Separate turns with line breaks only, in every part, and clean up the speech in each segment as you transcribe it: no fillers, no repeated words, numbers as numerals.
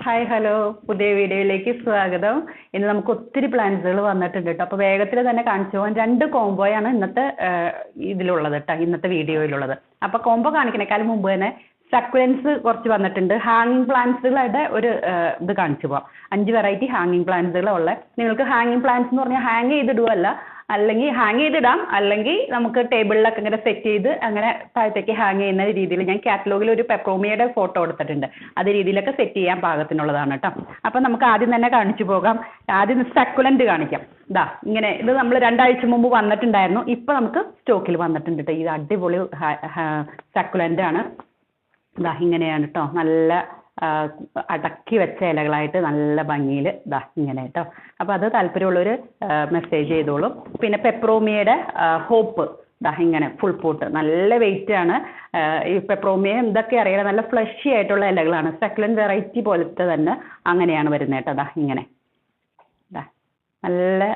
Hi hello പുതിയ വീഡിയോയിലേക്ക് സ്വാഗതം. ഇന്ന് നമുക്ക് ഒത്തിരി പ്ലാൻസുകൾ വന്നിട്ടുണ്ട് കേട്ടോ. അപ്പോൾ വേഗത്തിൽ തന്നെ കാണിച്ചു പോകാൻ രണ്ട് കോംബോയാണ് ഇന്നത്തെ ഇതിലുള്ളത് കേട്ടോ, ഇന്നത്തെ വീഡിയോയിലുള്ളത്. അപ്പോൾ കോംബോ കാണിക്കണേക്കാളും മുമ്പ് തന്നെ സക്കുലൻസ് കുറച്ച് വന്നിട്ടുണ്ട്. ഹാങ്ങിങ് പ്ലാന്റ്സുകളുടെ ഒരു ഇത് കാണിച്ചു പോകാം. 5 വെറൈറ്റി ഹാങ്ങിങ് പ്ലാന്റ്സുകളുള്ള. നിങ്ങൾക്ക് ഹാങ്ങിങ് പ്ലാന്റ്സ് എന്ന് പറഞ്ഞാൽ ഹാങ് ചെയ്തിടുകയല്ല, അല്ലെങ്കിൽ ഹാങ് ചെയ്തിടാം, അല്ലെങ്കിൽ നമുക്ക് ടേബിളിലൊക്കെ ഇങ്ങനെ സെറ്റ് ചെയ്ത് അങ്ങനെ താഴത്തേക്ക് ഹാങ് ചെയ്യുന്ന രീതിയിൽ ഞാൻ കാറ്റലോഗിൽ ഒരു പെപ്രോമിയയുടെ ഫോട്ടോ എടുത്തിട്ടുണ്ട്. അതേ രീതിയിലൊക്കെ സെറ്റ് ചെയ്യാൻ പാകത്തിനുള്ളതാണ് കേട്ടോ. അപ്പം നമുക്ക് ആദ്യം തന്നെ കാണിച്ചു പോകാം. ആദ്യം സക്കുലൻറ്റ് കാണിക്കാം. ഇതാ ഇങ്ങനെ, ഇത് നമ്മൾ 2 ആഴ്ച മുമ്പ് വന്നിട്ടുണ്ടായിരുന്നു. ഇപ്പം നമുക്ക് സ്റ്റോക്കിൽ വന്നിട്ടുണ്ട് കേട്ടോ. ഇത് അടിപൊളി സക്കുലൻ്റ് ആണ്. ഇതാ ഇങ്ങനെയാണ് കേട്ടോ, നല്ല അടക്കി വെച്ച ഇലകളായിട്ട് നല്ല ഭംഗിയിൽ ഇതാ ഇങ്ങനെ കേട്ടോ. അപ്പോൾ അത് താല്പര്യമുള്ളവർ മെസ്സേജ് ചെയ്തോളും. പിന്നെ പെപ്രോമിയയുടെ ഹോപ്പ് ഇതാ ഇങ്ങനെ ഫുൾ പോട്ട്, നല്ല വെയിറ്റ് ആണ്. ഈ പെപ്രോമിയ എന്തൊക്കെ അറിയാം, നല്ല ഫ്ലഷി ആയിട്ടുള്ള ഇലകളാണ്. സക്കുലന്റ് വെറൈറ്റി പോലത്തെ തന്നെ അങ്ങനെയാണ് വരുന്നത് കേട്ടോ. ഇതാ ഇങ്ങനെ ഇതാ നല്ല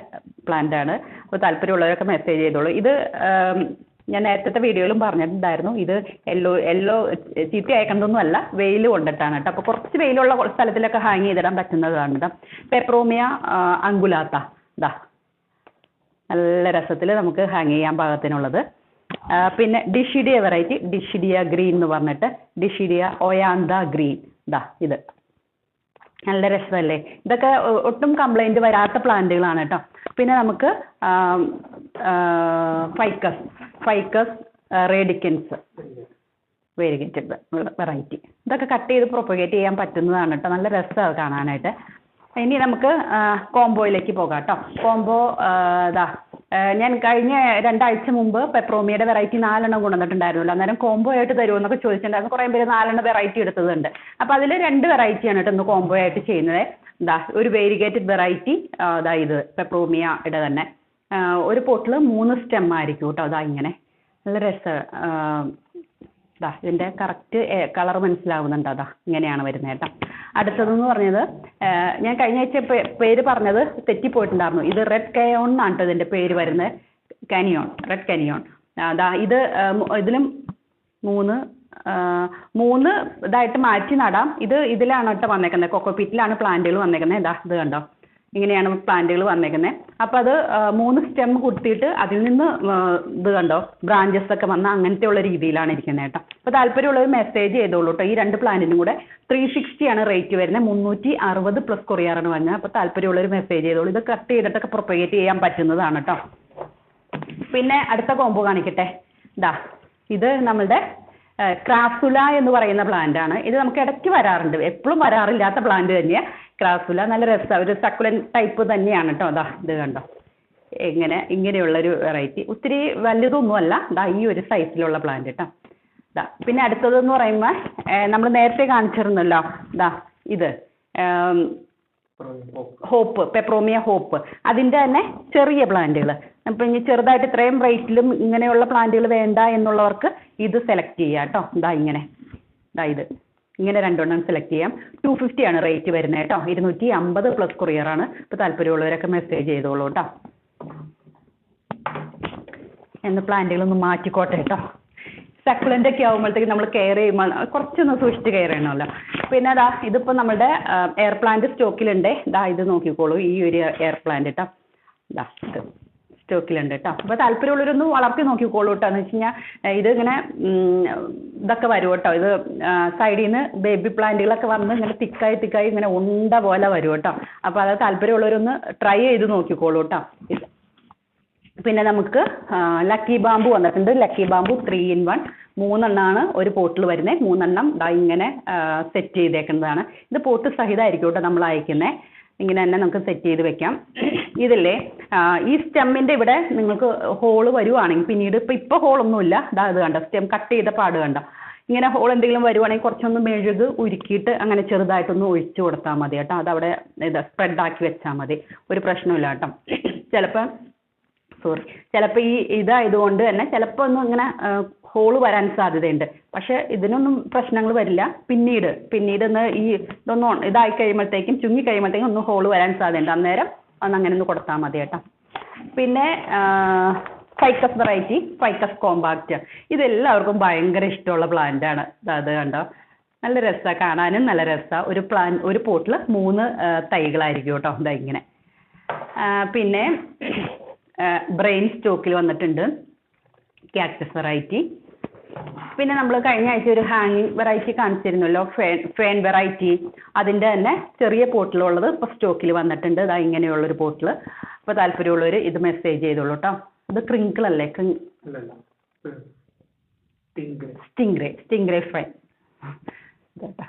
പ്ലാന്റ് ആണ്. അപ്പോൾ താല്പര്യമുള്ളവരൊക്കെ മെസ്സേജ് ചെയ്തോളൂ. ഇത് ഞാൻ നേരത്തെ വീഡിയോയിലും പറഞ്ഞിട്ടുണ്ടായിരുന്നു, ഇത് യെല്ലോ ചീത്ത അയക്കുന്നതൊന്നും അല്ല, വെയിൽ കൊണ്ടിട്ടാണ് കേട്ടോ. അപ്പോൾ കുറച്ച് വെയിലുള്ള സ്ഥലത്തിലൊക്കെ ഹാങ് ചെയ്തിടാൻ പറ്റുന്നതാണ് കേട്ടോ. പെപ്രോമിയ അങ്കുലാത്ത ഇതാ നല്ല രസത്തിൽ നമുക്ക് ഹാങ് ചെയ്യാൻ പാകത്തിനുള്ളത്. പിന്നെ ഡിഷിഡിയ വെറൈറ്റി, ഡിഷിഡിയ ഗ്രീൻ എന്ന് പറഞ്ഞിട്ട്, ഡിഷിഡിയ ഒയാന്ത ഗ്രീൻ ഇതാ ഇത് നല്ല രസമല്ലേ. ഇതൊക്കെ ഒട്ടും കംപ്ലൈൻറ്റ് വരാത്ത പ്ലാന്റുകളാണ് കേട്ടോ. പിന്നെ നമുക്ക് ഫൈക്കസ് റേഡിക്കൻസ് വേരിഗേറ്റഡ് വെറൈറ്റി, ഇതൊക്കെ കട്ട് ചെയ്ത് പ്രൊപ്പഗേറ്റ് ചെയ്യാൻ പറ്റുന്നതാണ് കേട്ടോ. നല്ല രസമാണ് കാണാനായിട്ട്. ഇനി നമുക്ക് കോംബോയിലേക്ക് പോകാം കേട്ടോ. കോംബോ ഇതാ ഞാൻ കഴിഞ്ഞ 2 ആഴ്ച മുമ്പ് പെപ്രോമിയയുടെ വെറൈറ്റി 4 എണ്ണം കൊണ്ടുവന്നിട്ടുണ്ടായിരുന്നല്ലോ. അന്നേരം കോംബോ ആയിട്ട് തരുമോ എന്നൊക്കെ ചോദിച്ചിട്ടുണ്ടായിരുന്നു. കുറേ പേര് 4 എണ്ണം വെറൈറ്റി എടുത്തതുണ്ട്. അപ്പോൾ അതിൽ 2 വെറൈറ്റിയാണ് കേട്ടോ ഇന്ന് കോംബോ ആയിട്ട് ചെയ്യുന്നത്. ഇതാ ഒരു വേരിഗേറ്റഡ് വെറൈറ്റി, അതാ ഇത് പെപ്രോമിയയുടെ തന്നെ ഒരു പോട്ടിൽ 3 സ്റ്റെം ആയിരിക്കും കേട്ടോ. അതാ ഇങ്ങനെ നല്ല രസം. ഇതാ ഇതിൻ്റെ കറക്റ്റ് കളർ മനസ്സിലാവുന്നുണ്ട്. അതാ ഇങ്ങനെയാണ് വരുന്നത് കേട്ടോ. അടുത്തതെന്ന് പറഞ്ഞത് ഞാൻ കഴിഞ്ഞ ആഴ്ച പേര് പറഞ്ഞത് തെറ്റിപ്പോയിട്ടുണ്ടായിരുന്നു. ഇത് റെഡ് കയോൺ എന്നാണ് കേട്ടോ ഇതിൻ്റെ പേര് വരുന്നത്. Canyon, red canyon. അതാ ഇത് ഇതിലും 3 ഇതായിട്ട് മാറ്റി നടാം. ഇതിലാണ് കേട്ടോ വന്നേക്കുന്നത്, കൊക്കോപീറ്റിലാണ് പ്ലാന്റുകൾ വന്നേക്കുന്നത്. ഇതാ ഇത് കണ്ടോ, ഇങ്ങനെയാണ് പ്ലാന്റുകൾ വന്നേക്കുന്നത്. അപ്പോൾ അത് 3 സ്റ്റെം കുത്തിയിട്ട് അതിൽ നിന്ന് ഇത് കണ്ടോ ബ്രാഞ്ചസ് ഒക്കെ വന്ന അങ്ങനത്തെ ഉള്ള രീതിയിലാണ് ഇരിക്കുന്നത് കേട്ടോ. അപ്പോൾ താല്പര്യമുള്ളവർ മെസ്സേജ് ചെയ്തോളൂ കേട്ടോ. ഈ 2 പ്ലാന്റിനും കൂടെ 360 ആണ് റേറ്റ് വരുന്നത്. 360 പ്ലസ് കൊറിയറാണ് വരുന്നത്. അപ്പോൾ താല്പര്യമുള്ളവർ മെസ്സേജ് ചെയ്തോളൂ. ഇത് കട്ട് ചെയ്തിട്ടൊക്കെ പ്രൊപ്പഗേറ്റ് ചെയ്യാൻ പറ്റുന്നതാണ് കേട്ടോ. പിന്നെ അടുത്ത കോംബോ കാണിക്കട്ടെ. ഇതാ ഇത് നമ്മളുടെ ക്രാസുല എന്ന് പറയുന്ന പ്ലാന്റ് ആണ്. ഇത് നമുക്ക് ഇടയ്ക്ക് വരാറുണ്ട്, എപ്പോഴും വരാറില്ലാത്ത പ്ലാന്റ് തന്നെയാണ് ക്രാസുല. നല്ല രസമാണ്, ഒരു സക്കുലൻ ടൈപ്പ് തന്നെയാണ് കേട്ടോ. അതാ ഇത് കണ്ടോ ഇങ്ങനെയുള്ളൊരു വെറൈറ്റി. ഒത്തിരി വലുതൊന്നുമല്ല, ഇതാ ഈ ഒരു സൈസിലുള്ള പ്ലാന്റ് കേട്ടോ. ഇതാ പിന്നെ അടുത്തതെന്ന് പറയുമ്പോൾ നമ്മൾ നേരത്തെ കാണിച്ചിരുന്നല്ലോ, ഇതാ ഇത് ഹോപ്പ്, പെപ്രോമിയ ഹോപ്പ്, അതിൻ്റെ തന്നെ ചെറിയ പ്ലാന്റുകൾ. അപ്പം ഇനി ചെറുതായിട്ട് ഇത്രയും റേറ്റിലും ഇങ്ങനെയുള്ള പ്ലാന്റുകൾ വേണ്ട എന്നുള്ളവർക്ക് ഇത് സെലക്ട് ചെയ്യാം കേട്ടോ. ഇതാ ഇത് ഇങ്ങനെ 2 എണ്ണം സെലക്ട് ചെയ്യാം. 250 ആണ് റേറ്റ് വരുന്നത് കേട്ടോ. 250 പ്ലസ് കൊറിയറാണ്. ഇപ്പോൾ താല്പര്യമുള്ളവരൊക്കെ മെസ്സേജ് ചെയ്തോളൂ കേട്ടോ. എന്ന് പ്ലാന്റുകളൊന്ന് മാറ്റിക്കോട്ടെ കേട്ടോ. സക്കുലൻ്റ് ഒക്കെ ആകുമ്പോഴത്തേക്ക് നമ്മൾ കെയർ ചെയ്യുമ്പോൾ കുറച്ചൊന്ന് സൂക്ഷിച്ച് കെയർ ചെയ്യണമല്ലോ. പിന്നെ അതാ ഇതിപ്പോൾ നമ്മുടെ എയർ പ്ലാന്റ് സ്റ്റോക്കിലുണ്ട്. ഇതാ ഇത് നോക്കിക്കോളൂ, ഈ ഒരു എയർ പ്ലാന്റ് കേട്ടോ. ഇതാ ഇത് സ്റ്റോക്കിലുണ്ട് കേട്ടോ. അപ്പോൾ താല്പര്യമുള്ളവരൊന്ന് വളർത്തി നോക്കിക്കോളൂ കേട്ടോ. എന്ന് വെച്ച് കഴിഞ്ഞാൽ ഇത് ഇങ്ങനെ ഇതൊക്കെ വരും കേട്ടോ. ഇത് സൈഡിൽ നിന്ന് ബേബി പ്ലാന്റുകളൊക്കെ വന്ന് ഇങ്ങനെ തിക്കായി ഇങ്ങനെ ഉണ്ട പോലെ വരും കേട്ടോ. അപ്പോൾ അത് താല്പര്യമുള്ളവരൊന്ന് ട്രൈ ചെയ്ത് നോക്കിക്കോളൂ കേട്ടോ. പിന്നെ നമുക്ക് ലക്കി ബാമ്പു വന്നിട്ടുണ്ട്. ലക്കി ബാമ്പു 3 in 1, 3 എണ്ണമാണ് ഒരു പോട്ടിൽ വരുന്നത്. 3 എണ്ണം ദാ ഇങ്ങനെ സെറ്റ് ചെയ്തേക്കുന്നതാണ്. ഇത് പോട്ട് സഹിതമായിരിക്കും കേട്ടോ നമ്മൾ അയക്കുന്നത്. ഇങ്ങനെ തന്നെ നമുക്ക് സെറ്റ് ചെയ്ത് വെക്കാം. ഇതില്ലേ ഈ സ്റ്റെമ്മിൻ്റെ ഇവിടെ നിങ്ങൾക്ക് ഹോള് വരുവാണെങ്കിൽ പിന്നീട് ഇപ്പോൾ ഹോളൊന്നുമില്ല. ഇതാ ഇത് കണ്ടോ, സ്റ്റെം കട്ട് ചെയ്ത പാട് കണ്ടോ. ഇങ്ങനെ ഹോൾ എന്തെങ്കിലും വരുവാണെങ്കിൽ കുറച്ചൊന്ന് മെഴുക് ഉരുക്കിയിട്ട് അങ്ങനെ ചെറുതായിട്ടൊന്ന് ഒഴിച്ചു കൊടുത്താൽ മതി കേട്ടോ. അതവിടെ സ്പ്രെഡാക്കി വെച്ചാൽ മതി, ഒരു പ്രശ്നമില്ല കേട്ടോ. ചിലപ്പോൾ ഈ ഇതായതുകൊണ്ട് തന്നെ ചിലപ്പോൾ ഒന്നും ഇങ്ങനെ ഹോള് വരാൻ സാധ്യതയുണ്ട്. പക്ഷേ ഇതിനൊന്നും പ്രശ്നങ്ങൾ വരില്ല. പിന്നീട് ഇതൊന്നും ഇതായി കഴിയുമ്പോഴത്തേക്കും, ചുങ്ങി കഴിയുമ്പോഴത്തേക്കും ഒന്ന് ഹോള് വരാൻ സാധ്യതയുണ്ട്. അന്നേരം അങ്ങനെ ഒന്ന് കൊടുത്താൽ മതി കേട്ടോ. പിന്നെ ഫൈക്കസ് വെറൈറ്റി, ഫൈക്കസ് കോമ്പാക്റ്റ്, ഇതെല്ലാവർക്കും ഭയങ്കര ഇഷ്ടമുള്ള പ്ലാന്റ് ആണ്. അത് കണ്ടോ നല്ല രസമാണ് കാണാനും, നല്ല രസമാണ്. ഒരു പോട്ടിൽ 3 തൈകളായിരിക്കും കേട്ടോ. ഇതാ ഇങ്ങനെ. പിന്നെ ബ്രെയിൻ സ്റ്റോക്കിൽ വന്നിട്ടുണ്ട്, കാക്ടസ് വെറൈറ്റി. പിന്നെ നമ്മൾ കഴിഞ്ഞ ആഴ്ച ഒരു ഹാങ്ങിങ് വെറൈറ്റി കാണിച്ചിരുന്നല്ലോ, ഫേൺ വെറൈറ്റി. അതിൻ്റെ തന്നെ ചെറിയ പോട്ടിലുള്ളത് ഇപ്പോൾ സ്റ്റോക്കിൽ വന്നിട്ടുണ്ട്. ഇതാ ഇങ്ങനെയുള്ളൊരു പോട്ടിൽ. അപ്പോൾ താല്പര്യമുള്ളവർ ഇത് മെസ്സേജ് ചെയ്തോളൂ കേട്ടോ. ഇത് ക്രിങ്കിൾ അല്ലേ? സ്റ്റിംഗ്രേ ഫ്രൈ കേട്ടോ.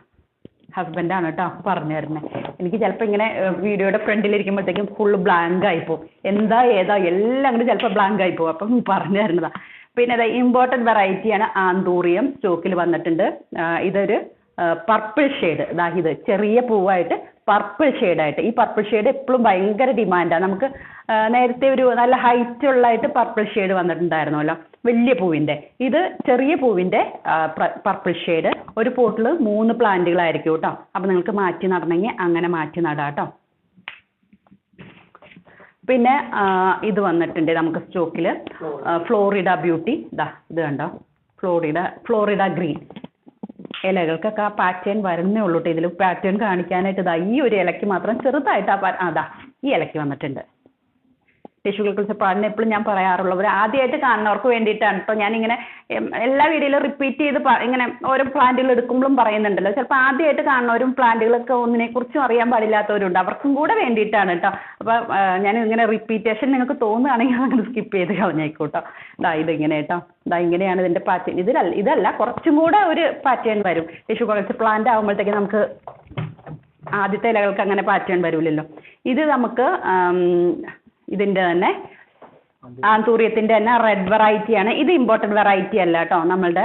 ഹസ്ബൻഡാണ് കേട്ടോ പറഞ്ഞു തരുന്നത്. എനിക്ക് ചിലപ്പോൾ ഇങ്ങനെ വീഡിയോയുടെ ഫ്രണ്ടിലിരിക്കുമ്പോഴത്തേക്കും ഫുള്ള് ബ്ലാങ്ക് ആയിപ്പോവും. എന്താ ഏതാ എല്ലാം കൂടി ചിലപ്പോൾ ബ്ലാങ്ക് ആയിപ്പോവും. അപ്പം പറഞ്ഞു തരുന്നതാണ്. പിന്നെ അത് ഇമ്പോർട്ടൻറ്റ് വെറൈറ്റിയാണ് ആന്തൂറിയം. സ്റ്റോക്കിൽ വന്നിട്ടുണ്ട്. ഇതൊരു പർപ്പിൾ ഷെയ്ഡ്. ഇതാ ഇത് ചെറിയ പൂവായിട്ട് പർപ്പിൾ ഷെയ്ഡായിട്ട്. ഈ പർപ്പിൾ ഷെയ്ഡ് എപ്പോഴും ഭയങ്കര ഡിമാൻഡാണ്. നമുക്ക് നേരത്തെ ഒരു നല്ല ഹൈറ്റ് ഉള്ളതായിട്ട് പർപ്പിൾ ഷെയ്ഡ് വന്നിട്ടുണ്ടായിരുന്നല്ലോ, വലിയ പൂവിൻ്റെ. ഇത് ചെറിയ പൂവിൻ്റെ പർപ്പിൾ ഷെയ്ഡ്. ഒരു പോട്ടിൽ 3 പ്ലാന്റുകളായിരിക്കും കേട്ടോ. അപ്പോൾ നിങ്ങൾക്ക് മാറ്റി നടണമെങ്കിൽ അങ്ങനെ മാറ്റി നടാം കേട്ടോ. പിന്നെ ഇത് വന്നിട്ടുണ്ട് നമുക്ക് സ്റ്റോക്കിൽ, ഫ്ലോറിഡ ബ്യൂട്ടി. ഇതാ ഇത് കണ്ടോ, ഫ്ലോറിഡ ഗ്രീൻ. ഇലകൾക്കൊക്കെ ആ പാറ്റേൺ വരുന്നേ ഉള്ളൂ കേട്ടോ. ഇതിൽ പാറ്റേൺ കാണിക്കാനായിട്ട് ഇതാ ഈ ഒരു ഇലയ്ക്ക് മാത്രം ചെറുതായിട്ട് അതാ ഈ ഇലയ്ക്ക് വന്നിട്ടുണ്ട്. ടിഷ്യൂ കൾച്ചർ പ്ലാന്റിന് എപ്പോഴും ഞാൻ പറയാറുള്ളവർ ആദ്യമായിട്ട് കാണുന്നവർക്ക് വേണ്ടിയിട്ടാണ് കേട്ടോ. ഞാനിങ്ങനെ എല്ലാ വീഡിയോയിലും റിപ്പീറ്റ് ചെയ്ത് ഇങ്ങനെ ഓരോ പ്ലാന്റുകൾ എടുക്കുമ്പോഴും പറയുന്നുണ്ടല്ലോ. ചിലപ്പോൾ ആദ്യമായിട്ട് കാണുന്നവരും പ്ലാന്റുകളൊക്കെ ഒന്നിനെക്കുറിച്ചും അറിയാൻ പാടില്ലാത്തവരുണ്ട്. അവർക്കും കൂടെ വേണ്ടിയിട്ടാണ് കേട്ടോ. അപ്പോൾ ഞാൻ ഇങ്ങനെ റിപ്പീറ്റേഷൻ നിങ്ങൾക്ക് തോന്നുകയാണെങ്കിൽ അങ്ങനെ സ്കിപ്പ് ചെയ്ത് കളഞ്ഞേക്കൂട്ടോ. ഇതാ ഇതിങ്ങനെ കേട്ടോ. ഇതാ ഇങ്ങനെയാണ് ഇതിൻ്റെ പാറ്റേൺ. ഇതല്ല കുറച്ചും കൂടെ ഒരു പാറ്റേൺ വരും. ടിഷ്യൂ കൾച്ചർ പ്ലാന്റ് ആകുമ്പോഴത്തേക്ക് നമുക്ക് ആദ്യത്തെ ഇലകൾക്ക് അങ്ങനെ പാറ്റേൺ വരില്ലല്ലോ. ഇത് നമുക്ക് ഇതിൻ്റെ തന്നെ ആന്തൂറിയത്തിൻ്റെ തന്നെ റെഡ് വെറൈറ്റിയാണ്. ഇത് ഇമ്പോർട്ടൻറ്റ് വെറൈറ്റി അല്ല കേട്ടോ. നമ്മളുടെ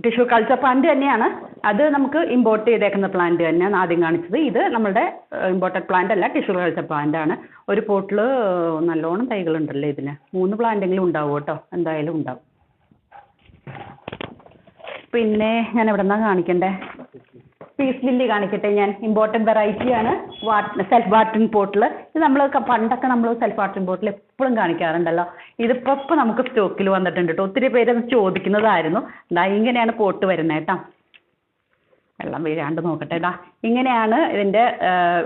ടിഷ്യൂ കൾച്ചർ പ്ലാന്റ് തന്നെയാണ്. അത് നമുക്ക് ഇമ്പോർട്ട് ചെയ്തേക്കുന്ന പ്ലാന്റ് തന്നെയാണ് ആദ്യം കാണിച്ചത്. ഇത് നമ്മളുടെ ഇമ്പോർട്ടൻറ്റ് പ്ലാന്റ് അല്ല, ടിഷ്യൂ കൾച്ചർ പ്ലാന്റ് ആണ്. ഒരു പോട്ടിൽ നല്ലോണം തൈകളുണ്ടല്ലോ ഇതിന്. 3 പ്ലാന്റെങ്കിലും ഉണ്ടാവും കേട്ടോ, എന്തായാലും ഉണ്ടാവും. പിന്നെ ഞാൻ എവിടെ നിന്നാണ് കാണിക്കണ്ടേ? പീസ് ലില്ലി കാണിക്കട്ടെ ഞാൻ. ഇമ്പോർട്ടൻറ്റ് വെറൈറ്റിയാണ്, സെൽഫ് വാട്ടറിങ് പോട്ടിൽ. ഇത് നമ്മൾ പണ്ടൊക്കെ നമ്മൾ സെൽഫ് വാട്ടറിങ് പോട്ടിൽ എപ്പോഴും കാണിക്കാറുണ്ടല്ലോ. ഇതിപ്പോൾ നമുക്ക് സ്റ്റോക്കിൽ വന്നിട്ടുണ്ട് കേട്ടോ. ഒത്തിരി പേര് അത് ചോദിക്കുന്നതായിരുന്നു. ഇങ്ങനെയാണ് പോട്ട് വരുന്നത് കേട്ടോ. വെള്ളം വീഴാണ്ട് നോക്കട്ടെ. ഇങ്ങനെയാണ് ഇതിൻ്റെ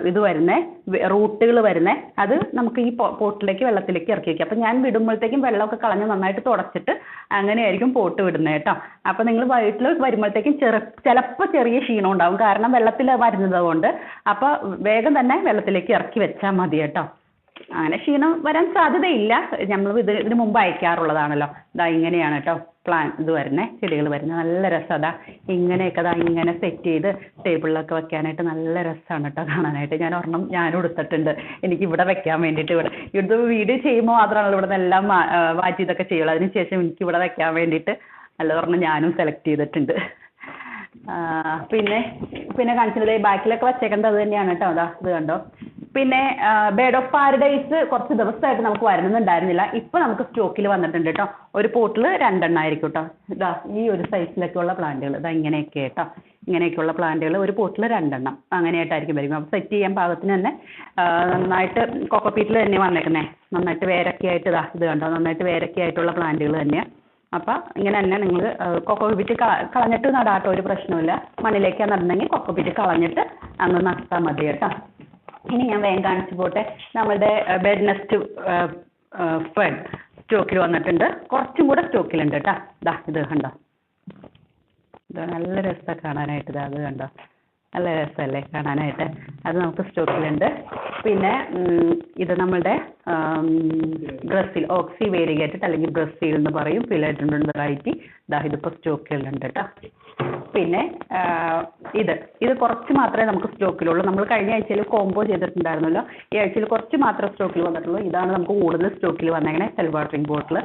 ഇത് വരുന്നത്, റൂട്ടുകൾ വരുന്നത്. അത് നമുക്ക് ഈ പോട്ടിലേക്ക് വെള്ളത്തിലേക്ക് ഇറക്കി വയ്ക്കാം. അപ്പം ഞാൻ വിടുമ്പോഴത്തേക്കും വെള്ളമൊക്കെ കളഞ്ഞ് നന്നായിട്ട് തുടച്ചിട്ട് അങ്ങനെയായിരിക്കും പോട്ട് വിടുന്നത് കേട്ടോ. അപ്പോൾ നിങ്ങൾ വീട്ടിൽ വരുമ്പോഴത്തേക്കും ചിലപ്പോൾ ചെറിയ ക്ഷീണം ഉണ്ടാവും, കാരണം വെള്ളത്തിൽ വരുന്നത് കൊണ്ട്. അപ്പോൾ വേഗം തന്നെ വെള്ളത്തിലേക്ക് ഇറക്കി വെച്ചാൽ മതി കേട്ടോ. അങ്ങനെ ക്ഷീണം വരാൻ സാധ്യതയില്ല. നമ്മൾ ഇതിന് മുമ്പ് അയക്കാറുള്ളതാണല്ലോ. ഇങ്ങനെയാണ് കേട്ടോ ഇത് വരുന്നത്, ചെടികൾ വരുന്നത്. നല്ല രസമാണ്. ഇങ്ങനെയൊക്കെ ഇങ്ങനെ സെറ്റ് ചെയ്ത് ടേബിളിലൊക്കെ വെക്കാനായിട്ട് നല്ല രസമാണ് കേട്ടോ കാണാനായിട്ട്. ഞാനും എടുത്തിട്ടുണ്ട് എനിക്ക് ഇവിടെ വെക്കാൻ വേണ്ടിയിട്ട്. ഇവിടുത്തെ വീഡിയോ ചെയ്യുമ്പോൾ മാത്രമാണല്ലോ ഇവിടെ നിന്നെല്ലാം മാറ്റി ഇതൊക്കെ ചെയ്യുള്ളൂ. അതിനുശേഷം എനിക്ക് ഇവിടെ വെക്കാൻ വേണ്ടിയിട്ട് നല്ലതൊരെണ്ണം ഞാനും സെലക്ട് ചെയ്തിട്ടുണ്ട്. പിന്നെ കാണിച്ചത് ബാക്കിലൊക്കെ വച്ചേക്കേണ്ടത് അത് തന്നെയാണ് കേട്ടോ. ഇത് കണ്ടോ. പിന്നെ ബേഡ് ഓഫ് പാരഡൈസ് കുറച്ച് ദിവസമായിട്ട് നമുക്ക് വരുന്നുണ്ടായിരുന്നില്ല. ഇപ്പോൾ നമുക്ക് സ്റ്റോക്കിൽ വന്നിട്ടുണ്ട് കേട്ടോ. ഒരു പോട്ടിൽ 2 എണ്ണം ആയിരിക്കും കേട്ടോ. ഈ ഒരു സൈസിലൊക്കെയുള്ള പ്ലാന്റുകൾ ഇങ്ങനെയൊക്കെ കേട്ടോ. ഇങ്ങനെയൊക്കെയുള്ള പ്ലാന്റുകൾ ഒരു പോട്ടിൽ 2 എണ്ണം അങ്ങനെയായിട്ടായിരിക്കും വരും. അപ്പോൾ സെറ്റ് ചെയ്യാൻ പാകത്തിന് തന്നെ നന്നായിട്ട് കൊക്കോപ്പീറ്റിൽ തന്നെ വന്നേക്കുന്നേ. നന്നായിട്ട് വേരൊക്കെ ആയിട്ട് ഇത് കണ്ടോ, നന്നായിട്ട് വേരൊക്കെ ആയിട്ടുള്ള പ്ലാന്റുകൾ തന്നെയാണ്. അപ്പോൾ ഇങ്ങനെ തന്നെ നിങ്ങൾ കൊക്കോപ്പീറ്റ് കളഞ്ഞിട്ട് നടാട്ടോ, ഒരു പ്രശ്നമില്ല. മണ്ണിലേക്കാണ് നടണമെങ്കിൽ കൊക്കോപ്പീറ്റ് കളഞ്ഞിട്ട് അങ്ങ് നട്ടാൽ മതി കേട്ടോ. ഇനി ഞാൻ വേഗം കാണിച്ചു പോട്ടെ. നമ്മളുടെ ബെഡ് നെസ്റ്റ് ഫെഡ് സ്റ്റോക്കിൽ വന്നിട്ടുണ്ട്. കുറച്ചും കൂടെ സ്റ്റോക്കിലുണ്ട് കേട്ടോ. ഇത് കണ്ടോ, ഇത് നല്ല രസമാണ് കാണാനായിട്ട്. അത് കണ്ടോ, നല്ല രസമല്ലേ കാണാനായിട്ട്. അത് നമുക്ക് സ്റ്റോക്കിലുണ്ട്. പിന്നെ ഇത് നമ്മളുടെ ബ്രസീൽ ഓക്സി വേരിഗേറ്റഡ് അല്ലെങ്കിൽ ബ്രസീൽ എന്ന് പറയും, ഫിലഡെൻഡ്രോൺ വെറൈറ്റി. ഇതിപ്പോൾ സ്റ്റോക്കിലുണ്ട് കേട്ടോ. പിന്നെ ഇത് കുറച്ച് മാത്രമേ നമുക്ക് സ്റ്റോക്കിലുള്ളൂ. നമ്മൾ കഴിഞ്ഞ ആഴ്ചയിൽ കോംബോ ചെയ്തിട്ടുണ്ടായിരുന്നല്ലോ. ഈ ആഴ്ചയിൽ കുറച്ച് മാത്രമേ സ്റ്റോക്കിൽ വന്നിട്ടുള്ളൂ. ഇതാണ് നമുക്ക് കൂടുതൽ സ്റ്റോക്കിൽ വന്നേക്കണേ, സെൽഫ് വാട്ടറിങ് ബോട്ടിൽ.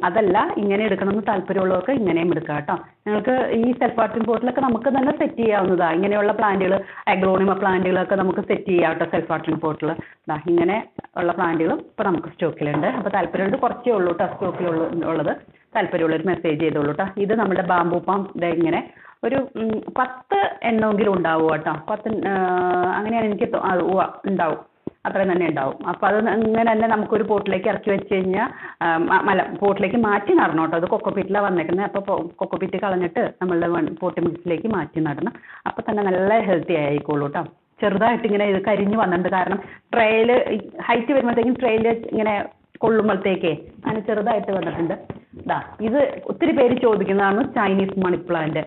അതല്ല, ഇങ്ങനെ എടുക്കണമെന്ന് താല്പര്യമുള്ളവർക്ക് ഇങ്ങനെയും എടുക്കാം കേട്ടോ. നിങ്ങൾക്ക് ഈ സെൽഫ് വാട്ടറിങ് ബോട്ടിലൊക്കെ നമുക്ക് തന്നെ സെറ്റ് ചെയ്യാവുന്നതാണ്. ഇങ്ങനെയുള്ള പ്ലാന്റുകൾ, അഗ്ലോണിമ പ്ലാന്റുകളൊക്കെ നമുക്ക് സെറ്റ് ചെയ്യാം കേട്ടോ സെൽഫ് വാട്ടറിങ് ബോട്ടിൽ. ഇങ്ങനെ ഉള്ള പ്ലാന്റുകളും ഇപ്പോൾ നമുക്ക് സ്റ്റോക്കിലുണ്ട്. അപ്പോൾ താല്പര്യമുള്ളത് കുറച്ചേ ഉള്ളൂ കേട്ടോ സ്റ്റോക്കിലുള്ളത്. താല്പര്യമുള്ളൊരു മെസ്സേജ് ചെയ്തോളൂ കേട്ടോ. ഇത് നമ്മുടെ ബാംബൂ പാം ഇങ്ങനെ ഒരു 10 എണ്ണമെങ്കിലും ഉണ്ടാവും കേട്ടോ. 10 അങ്ങനെയാണ് എനിക്ക് ഉണ്ടാവും. അത്രയും തന്നെ ഉണ്ടാവും. അപ്പോൾ അത് ഇങ്ങനെ തന്നെ നമുക്കൊരു പോട്ടിലേക്ക് ഇറക്കി വെച്ച് കഴിഞ്ഞാൽ പോട്ടിലേക്ക് മാറ്റി നടണം കേട്ടോ. അത് കൊക്കോപീറ്റിലാണ് വന്നേക്കുന്നത്. അപ്പോൾ കൊക്കോപീറ്റ് കളഞ്ഞിട്ട് നമ്മളുടെ പോട്ടി മിക്സിലേക്ക് മാറ്റി നടണം. അപ്പോൾ തന്നെ നല്ല ഹെൽത്തി ആയിക്കോളൂ കേട്ടോ. ചെറുതായിട്ട് ഇങ്ങനെ ഇത് കരിഞ്ഞ് വന്നിട്ടുണ്ട്. കാരണം ട്രേയിൽ ഹൈറ്റ് വരുമ്പോഴത്തേക്കും ട്രേയിൽ ഇങ്ങനെ കൊള്ളുമ്പോഴത്തേക്കേ അങ്ങനെ ചെറുതായിട്ട് വന്നിട്ടുണ്ട്. ഇത് ഒത്തിരി പേര് ചോദിക്കുന്നതാണ് ചൈനീസ് മണി പ്ലാന്റ്.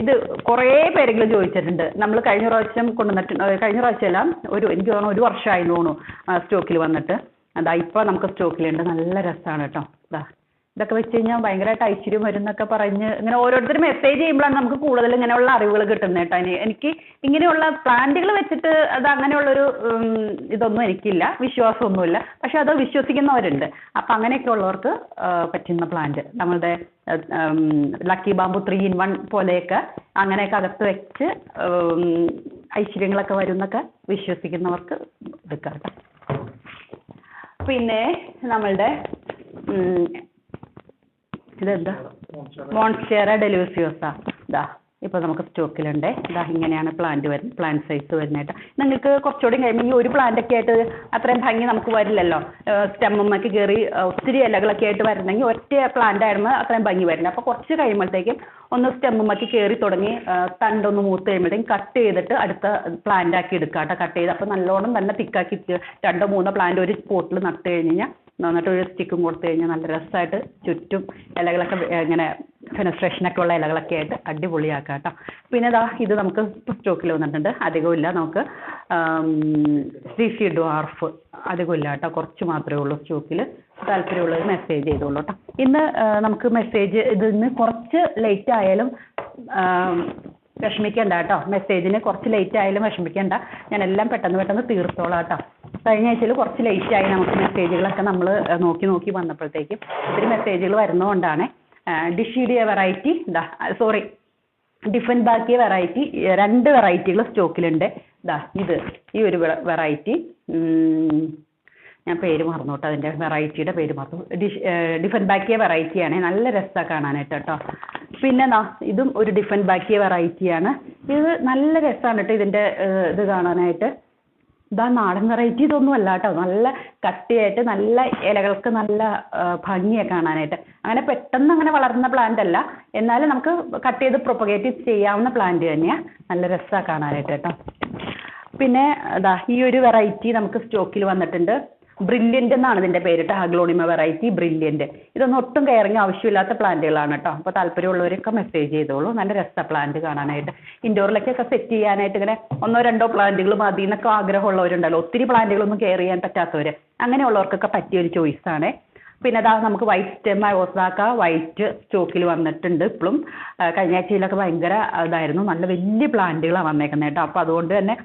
ഇത് കുറേ പേരെങ്കിലും ചോദിച്ചിട്ടുണ്ട്. നമ്മൾ കഴിഞ്ഞ പ്രാവശ്യം കൊണ്ടുവന്നിട്ടുണ്ട്. കഴിഞ്ഞ പ്രാവശ്യമല്ല, എനിക്ക് തോന്നുന്നു 1 വർഷമായി തോന്നുന്നു സ്റ്റോക്കിൽ വന്നിട്ട്. ഇപ്പോൾ നമുക്ക് സ്റ്റോക്കിലുണ്ട്. നല്ല രസമാണ് കേട്ടോ. ഇതൊക്കെ വെച്ച് കഴിഞ്ഞാൽ ഭയങ്കരമായിട്ട് ഐശ്വര്യം വരും എന്നൊക്കെ പറഞ്ഞ് ഇങ്ങനെ ഓരോരുത്തർ മെസ്സേജ് ചെയ്യുമ്പോഴാണ് നമുക്ക് കൂടുതൽ ഇങ്ങനെയുള്ള അറിവുകൾ കിട്ടുന്നത് കേട്ടോ. എനിക്ക് ഇങ്ങനെയുള്ള പ്ലാന്റുകൾ വെച്ചിട്ട് അത് അങ്ങനെയുള്ളൊരു ഇതൊന്നും എനിക്കില്ല, വിശ്വാസമൊന്നുമില്ല. പക്ഷെ അത് വിശ്വസിക്കുന്നവരുണ്ട്. അപ്പം അങ്ങനെയൊക്കെ ഉള്ളവർക്ക് പറ്റുന്ന പ്ലാന്റ് നമ്മളുടെ ലക്കി ബാമ്പു 3 in 1 പോലെയൊക്കെ അങ്ങനെയൊക്കെ അകത്ത് വെച്ച് ഐശ്വര്യങ്ങളൊക്കെ വരും എന്നൊക്കെ വിശ്വസിക്കുന്നവർക്ക് എടുക്കാം കേട്ടോ. പിന്നെ നമ്മളുടെ ഇതെന്താ മോൺസ്റ്റേറ ഡെലൂസിയോസ. ഇപ്പോൾ നമുക്ക് സ്റ്റോക്കിലുണ്ട്. ഇങ്ങനെയാണ് പ്ലാന്റ് സൈസ് വരുന്നതായിട്ട്. നിങ്ങൾക്ക് കുറച്ചുകൂടി കഴിയുമ്പോൾ ഈ ഒരു പ്ലാന്റൊക്കെ ആയിട്ട് അത്രയും ഭംഗി നമുക്ക് വരില്ലല്ലോ. സ്റ്റെമ്മൊക്കെ കയറി ഒത്തിരി ഇലകളൊക്കെ ആയിട്ട് വരണമെങ്കിൽ ഒറ്റ പ്ലാന്റ് ആയിരുന്നു അത്രയും ഭംഗി വരില്ല. അപ്പോൾ കുറച്ച് കഴിയുമ്പോഴത്തേക്കും ഒന്ന് സ്റ്റെമ്മൊക്കെ കയറി തുടങ്ങി തണ്ടൊന്ന് മൂത്ത് കഴിയുമ്പോഴത്തേക്കും കട്ട് ചെയ്തിട്ട് അടുത്ത പ്ലാന്റ് ആക്കി എടുക്കാം കേട്ടോ. കട്ട് ചെയ്ത് അപ്പോൾ നല്ലോണം തന്നെ തിക്കാക്കി 2 or 3 പ്ലാന്റ് ഒരു പോട്ടിൽ നട്ട് കഴിഞ്ഞ് കഴിഞ്ഞാൽ എന്നിട്ട് ഒരു സ്റ്റിക്കും കൊടുത്തു കഴിഞ്ഞാൽ നല്ല രസമായിട്ട് ചുറ്റും ഇലകളൊക്കെ ഇങ്ങനെ ഫെനസ്ട്രേഷനൊക്കെ ഉള്ള ഇലകളൊക്കെ ആയിട്ട് അടിപൊളിയാക്കാം കേട്ടോ. പിന്നെ ഇത് നമുക്ക് സ്റ്റോക്കിൽ വന്നിട്ടുണ്ട്. അധികമില്ല. നമുക്ക് CC ഡ്വാർഫ് അധികമില്ല കേട്ടോ. കുറച്ച് മാത്രമേ ഉള്ളൂ സ്റ്റോക്കിൽ. താല്പര്യമുള്ളവർ മെസ്സേജ് ചെയ്തോളൂ കേട്ടോ. ഇന്ന് നമുക്ക് മെസ്സേജ് ഇതിന്ന് കുറച്ച് ലേറ്റ് ആയാലും വിഷമിക്കേണ്ട കേട്ടോ. മെസ്സേജിന് കുറച്ച് ലേറ്റ് ആയാലും വിഷമിക്കേണ്ട. ഞാൻ എല്ലാം പെട്ടെന്ന് തീർത്തോളാം കേട്ടോ. കഴിഞ്ഞ ആഴ്ചയിൽ കുറച്ച് ലേറ്റായി നമുക്ക് മെസ്സേജുകളൊക്കെ നമ്മൾ നോക്കി വന്നപ്പോഴത്തേക്കും ഒത്തിരി മെസ്സേജുകൾ വരുന്നതുകൊണ്ടാണ്. ഡിഷീഡിയ വെറൈറ്റി ഡിഫൻബാക്കിയ വെറൈറ്റി 2 വെറൈറ്റികൾ സ്റ്റോക്കിലുണ്ട്. ഇത് ഈ ഒരു വെറൈറ്റി ഞാൻ പേര് മറന്നു കേട്ടോ. അതിൻ്റെ വെറൈറ്റിയുടെ പേര് മറന്നു. ഡിഫൻബാക്കിയ വെറൈറ്റിയാണ്. നല്ല രസമാണ് കാണാനായിട്ട് കേട്ടോ. പിന്നെ ഇതും ഒരു ഡിഫൻബാക്കിയ വെറൈറ്റിയാണ്. ഇത് നല്ല രസമാണ് കേട്ടോ ഇതിൻ്റെ ഇത് കാണാനായിട്ട്. നാടൻ വെറൈറ്റി ഇതൊന്നും അല്ല കേട്ടോ. നല്ല കട്ടിയായിട്ട് നല്ല ഇലകൾക്ക് നല്ല ഭംഗിയാണ് കാണാനായിട്ട്. അങ്ങനെ പെട്ടെന്ന് അങ്ങനെ വളർന്ന പ്ലാന്റ് അല്ല, എന്നാലും നമുക്ക് കട്ട് ചെയ്ത് പ്രൊപ്പഗേറ്റ് ചെയ്യാവുന്ന പ്ലാന്റ് തന്നെയാണ്. നല്ല രസമാണ് കാണാനായിട്ട് കേട്ടോ. പിന്നെ ഈ ഒരു വെറൈറ്റി നമുക്ക് സ്റ്റോക്കിൽ വന്നിട്ടുണ്ട്. ബ്രില്യൻ്റ് എന്നാണ് ഇതിൻ്റെ പേര് കേട്ടോ. Aglaonema variety brilliant. ഇതൊന്നും ഒട്ടും കെയറിങ് ആവശ്യമില്ലാത്ത പ്ലാന്റുകളാണ് കേട്ടോ. അപ്പോൾ താല്പര്യമുള്ളവരൊക്കെ മെസ്സേജ് ചെയ്തോളൂ. നല്ല രസമാണ് പ്ലാന്റ് കാണാനായിട്ട്. ഇൻഡോറിലേക്കൊക്കെ സെറ്റ് ചെയ്യാനായിട്ട് ഇങ്ങനെ 1 or 2 പ്ലാന്റുകൾ മതി എന്നൊക്കെ ആഗ്രഹമുള്ളവരുണ്ടല്ലോ. ഒത്തിരി പ്ലാന്റുകളൊന്നും കെയർ ചെയ്യാൻ പറ്റാത്തവർ, അങ്ങനെയുള്ളവർക്കൊക്കെ പറ്റിയൊരു ചോയ്സാണ്. പിന്നെ നമുക്ക് വൈറ്റ് സ്റ്റെം ഒസാക്ക വൈറ്റ് സ്റ്റോക്കിൽ വന്നിട്ടുണ്ട് ഇപ്പോഴും. കഴിഞ്ഞ ആഴ്ചയിലൊക്കെ ഭയങ്കര ഇതായിരുന്നു. നല്ല വലിയ പ്ലാന്റുകളാണ് വന്നേക്കുന്നത് കേട്ടോ. അപ്പോൾ അതുകൊണ്ട് തന്നെ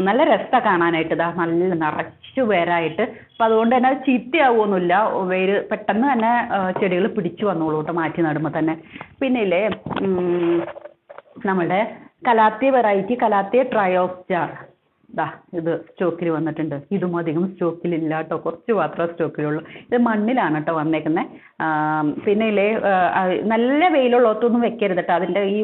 നല്ല രസമാണ് കാണാനായിട്ട്. നല്ല നിറച്ചു വേരായിട്ട്. അപ്പം അതുകൊണ്ട് തന്നെ അത് ചീത്തയാവുമൊന്നുമില്ല. വേര് പെട്ടെന്ന് തന്നെ ചെടികൾ പിടിച്ചു വന്നോളൂ കേട്ടോ മാറ്റി നടുമ്പോൾ തന്നെ. പിന്നെ ഇല്ലേ നമ്മുടെ കലാത്തിയ വെറൈറ്റി കലാത്തിയ ട്രയോസ്റ്റാർ. ഇത് സ്റ്റോക്കിൽ വന്നിട്ടുണ്ട്. ഇതും അധികം സ്റ്റോക്കിലില്ല കേട്ടോ. കുറച്ച് മാത്രമേ സ്റ്റോക്കിലുള്ളൂ. ഇത് മണ്ണിലാണ് കേട്ടോ വന്നേക്കുന്നത്. പിന്നെ ഇല്ലേ നല്ല വെയിലുള്ളതൊന്നും വെക്കരുത് കേട്ടോ. അതിൻ്റെ ഈ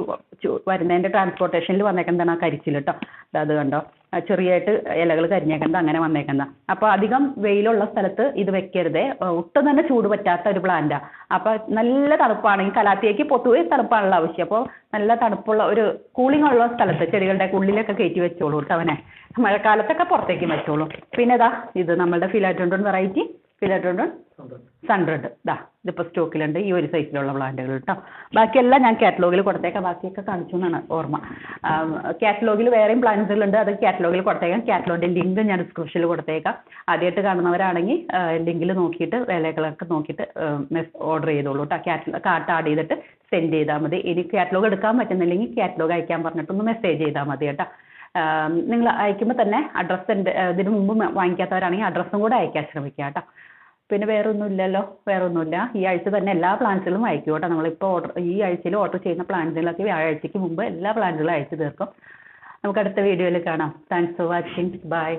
വരുന്നതിൻ്റെ ട്രാൻസ്പോർട്ടേഷനിൽ വന്നേക്കുന്നതാണ് ആ കരിച്ചിൽ കേട്ടോ. അത് കണ്ടോ ചെറിയായിട്ട് ഇലകൾ കരിഞ്ഞേക്കുന്നത് അങ്ങനെ വന്നേക്കുന്നത്. അപ്പോൾ അധികം വെയിലുള്ള സ്ഥലത്ത് ഇത് വെക്കരുത്. ഒട്ടും തന്നെ ചൂട് പറ്റാത്ത ഒരു പ്ലാന്റാണ്. അപ്പോൾ നല്ല തണുപ്പാണെങ്കിൽ കലാത്തിയേക്ക് പൊതുവെ തണുപ്പാണല്ലോ ആവശ്യം. അപ്പോൾ നല്ല തണുപ്പുള്ള ഒരു കൂളിംഗ് ഉള്ള സ്ഥലത്ത് ചെടികളുടെ ഉള്ളിലൊക്കെ കയറ്റി വെച്ചോളൂ കേട്ടോ. അവനെ മഴക്കാലത്തൊക്കെ പുറത്തേക്ക് വെച്ചോളൂ. പിന്നെ ഇത് നമ്മളുടെ ഫിലാഡോണ്ടോൺ വെറൈറ്റി ഫിലാഡോണ്ടോൺ സൺറെഡ്. ഇതിപ്പോൾ സ്റ്റോക്കിലുണ്ട്. ഈ ഒരു സൈസിലുള്ള പ്ലാന്റുകൾ കേട്ടോ. ബാക്കിയെല്ലാം ഞാൻ കാറ്റലോഗിൽ കൊടുത്തേക്കാം. ബാക്കിയൊക്കെ കാണിച്ചു എന്നാണ് ഓർമ്മ. കാറ്റലോഗിൽ വേറെയും പ്ലാന്റ്സുകളുണ്ട്. അത് കാറ്റലോഗിൽ കൊടുത്തേക്കാം. കാറ്റലോഗിൻ്റെ ലിങ്ക് ഞാൻ ഡിസ്ക്രിപ്ഷനിൽ കൊടുത്തേക്കാം. ആദ്യമായിട്ട് കാണുന്നവരാണെങ്കിൽ ലിങ്കിൽ നോക്കിയിട്ട് വിലകളൊക്കെ നോക്കിയിട്ട് ഓർഡർ ചെയ്തോളൂ കേട്ടോ. കാർട്ട് ആഡ് ചെയ്തിട്ട് സെൻഡ് ചെയ്താൽ മതി. ഇനി കാറ്റലോഗ് എടുക്കാൻ പറ്റുന്നില്ലെങ്കിൽ കാറ്റലോഗ് അയക്കാൻ പറഞ്ഞിട്ടൊന്ന് മെസ്സേജ് ചെയ്താൽ മതി കേട്ടോ. നിങ്ങൾ അയക്കുമ്പോൾ തന്നെ അഡ്രസ്സ് ഇതിന് മുമ്പ് വാങ്ങിക്കാത്തവരാണെങ്കിൽ അഡ്രസ്സും കൂടെ അയക്കാൻ ശ്രമിക്കുക കേട്ടോ. പിന്നെ വേറൊന്നുമില്ലല്ലോ. വേറൊന്നുമില്ല. ഈ ആഴ്ച തന്നെ എല്ലാ പ്ലാന്റ്സുകളും അയക്കും കേട്ടോ. നമ്മളിപ്പോൾ ഈ ആഴ്ചയിൽ ഓർഡർ ചെയ്യുന്ന പ്ലാന്റുകളൊക്കെ വ്യാഴാഴ്ചയ്ക്ക് മുമ്പ് എല്ലാ പ്ലാന്റുകളും അയച്ചു തീർക്കും. നമുക്ക് അടുത്ത വീഡിയോയിൽ കാണാം. Thanks for watching. ബൈ.